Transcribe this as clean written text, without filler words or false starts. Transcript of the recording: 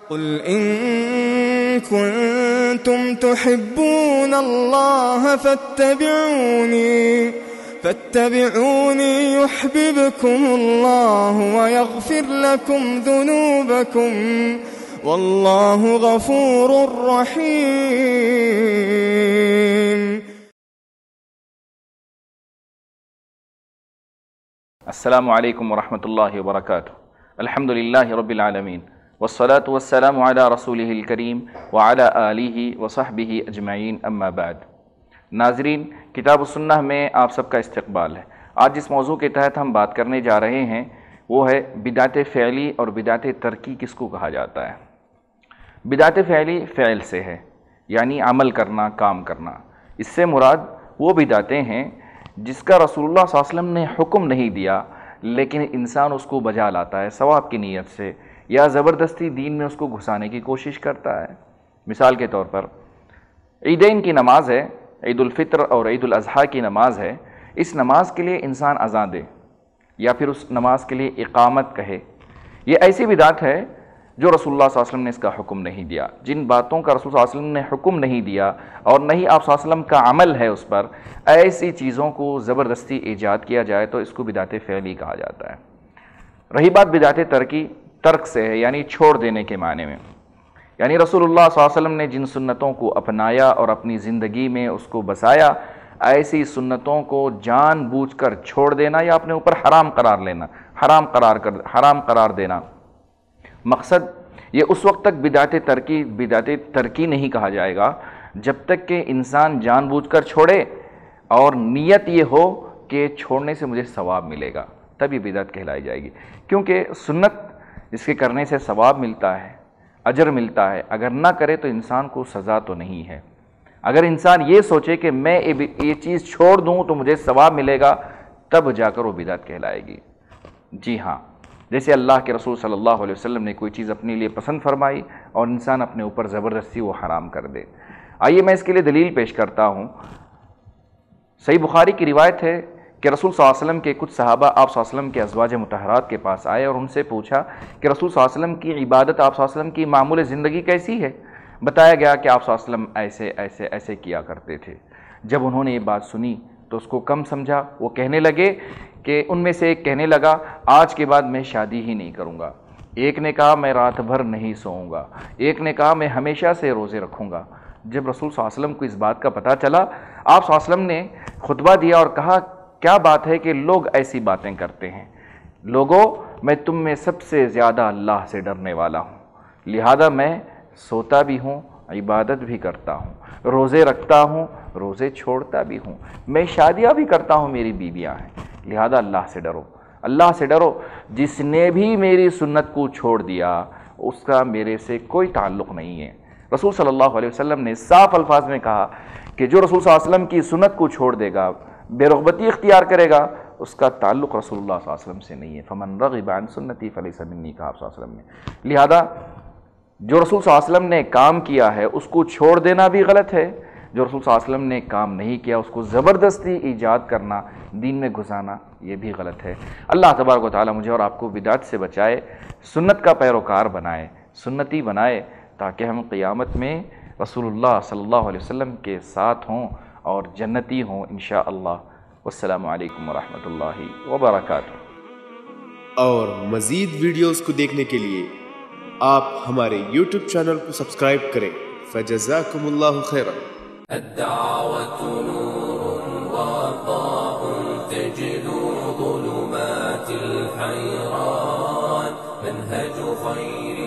قل إن كنتم تحبون الله فاتبعوني يحببكم الله ويغفر لكم ذنوبكم والله غفور رحيم. السلام علیکم ورحمۃ اللہ وبرکاتہ. الحمد للہ رب العالمین والصلاة والسلام علی رسولہ الکریم وعلی آلہ وصحبہ اجمعین، اما بعد. ناظرین، کتاب السنہ میں آپ سب کا استقبال ہے. آج جس موضوع کے تحت ہم بات کرنے جا رہے ہیں وہ ہے بدعت فعلی اور بدعت ترکی کس کو کہا جاتا ہے. بدعت فعلی فعل سے ہے، یعنی عمل کرنا، کام کرنا. اس سے مراد وہ بدعتیں ہیں جس کا رسول اللہ صلی اللہ علیہ وسلم نے حکم نہیں دیا لیکن انسان اس کو بجا لاتا ہے ثواب کی نیت سے، یا زبردستی دین میں اس کو گھسانے کی کوشش کرتا ہے. مثال کے طور پر عیدین کی نماز ہے، عید الفطر اور عید الاضحیٰ کی نماز ہے. اس نماز کے لیے انسان اذان دے یا پھر اس نماز کے لیے اقامت کہے، یہ ایسی بدعت ہے جو رسول اللہ صلی اللہ علیہ وسلم نے اس کا حکم نہیں دیا. جن باتوں کا رسول صلی اللہ علیہ وسلم نے حکم نہیں دیا اور نہ ہی آپ صلی اللہ علیہ وسلم کا عمل ہے اس پر، ایسی چیزوں کو زبردستی ایجاد کیا جائے تو اس کو بدعت فعلی کہا جاتا ہے. رہی بات بدعت ترکی، ترک سے ہے، یعنی چھوڑ دینے کے معنی میں. یعنی رسول اللہ صلی اللہ علیہ وسلم نے جن سنتوں کو اپنایا اور اپنی زندگی میں اس کو بسایا، ایسی سنتوں کو جان بوجھ کر چھوڑ دینا یا اپنے اوپر حرام قرار لینا، حرام قرار دینا. مقصد یہ اس وقت تک بدعت ترکی نہیں کہا جائے گا جب تک کہ انسان جان بوجھ کر چھوڑے اور نیت یہ ہو کہ چھوڑنے سے مجھے ثواب ملے گا، تب یہ بدعت کہلائی جائے گی. کیونکہ سنت جس کے کرنے سے ثواب ملتا ہے، اجر ملتا ہے، اگر نہ کرے تو انسان کو سزا تو نہیں ہے. اگر انسان یہ سوچے کہ میں یہ چیز چھوڑ دوں تو مجھے ثواب ملے گا، تب جا کر وہ بدعت کہلائے گی. جی ہاں، جیسے اللہ کے رسول صلی اللہ علیہ وسلم نے کوئی چیز اپنے لیے پسند فرمائی اور انسان اپنے اوپر زبردستی وہ حرام کر دے. آئیے میں اس کے لیے دلیل پیش کرتا ہوں. صحیح بخاری کی روایت ہے کہ رسول صلی اللہ علیہ وسلم کے کچھ صحابہ آپ صلی اللہ علیہ وسلم کے ازواج مطہرات کے پاس آئے اور ان سے پوچھا کہ رسول صلی اللہ علیہ وسلم کی عبادت، آپ صلی اللہ علیہ وسلم کی معمول زندگی کیسی ہے. بتایا گیا کہ آپ صلی اللہ علیہ وسلم ایسے کیا کرتے تھے. جب انہوں نے یہ بات سنی تو اس کو کم سمجھا. وہ کہنے لگے کہ ان میں سے ایک کہنے لگا آج کے بعد میں شادی ہی نہیں کروں گا. ایک نے کہا میں رات بھر نہیں سوؤں گا. ایک نے کہا میں ہمیشہ سے روزے رکھوں گا. جب رسول صلی اللہ علیہ وسلم کو اس بات کا پتہ چلا، آپ صلی اللہ علیہ وسلم نے خطبہ دیا اور کہا کیا بات ہے کہ لوگ ایسی باتیں کرتے ہیں. لوگو، میں تم میں سب سے زیادہ اللہ سے ڈرنے والا ہوں، لہذا میں سوتا بھی ہوں، عبادت بھی کرتا ہوں، روزے رکھتا ہوں، روزے چھوڑتا بھی ہوں، میں شادیاں بھی کرتا ہوں، میری بیویاں ہیں. لہذا اللہ سے ڈرو، اللہ سے ڈرو. جس نے بھی میری سنت کو چھوڑ دیا اس کا میرے سے کوئی تعلق نہیں ہے. رسول صلی اللہ علیہ وسلم نے صاف الفاظ میں کہا کہ جو رسول صلی اللہ علیہ وسلم کی سنت کو چھوڑ دے گا، بے رغبتی اختیار کرے گا، اس کا تعلق رسول اللہ صلی اللہ علیہ وسلم سے نہیں ہے. فمن رغب عن سنتی فلیس منی، کہا آپ صلی اللہ علیہ وسلم نے. لہذا جو رسول صلی اللہ علیہ وسلم نے کام کیا ہے اس کو چھوڑ دینا بھی غلط ہے. جو رسول صلی اللہ علیہ وسلم نے کام نہیں کیا اس کو زبردستی ایجاد کرنا، دین میں گھسانا، یہ بھی غلط ہے. اللہ تبارک و تعالی مجھے اور آپ کو بدعت سے بچائے، سنت کا پیروکار بنائے، سنتی بنائے، تاکہ ہم قیامت میں رسول اللہ صلی اللہ علیہ وسلم کے ساتھ ہوں اور جنتی ہوں انشاءاللہ. والسلام علیکم ورحمۃ اللہ وبرکاتہ. اور مزید ویڈیوز کو دیکھنے کے لیے آپ ہمارے یوٹیوب چینل کو سبسکرائب کریں. فجزاکم اللہ خیرا. الدعوة نور وضاء تجلو ظلمات الحيران، منهج خير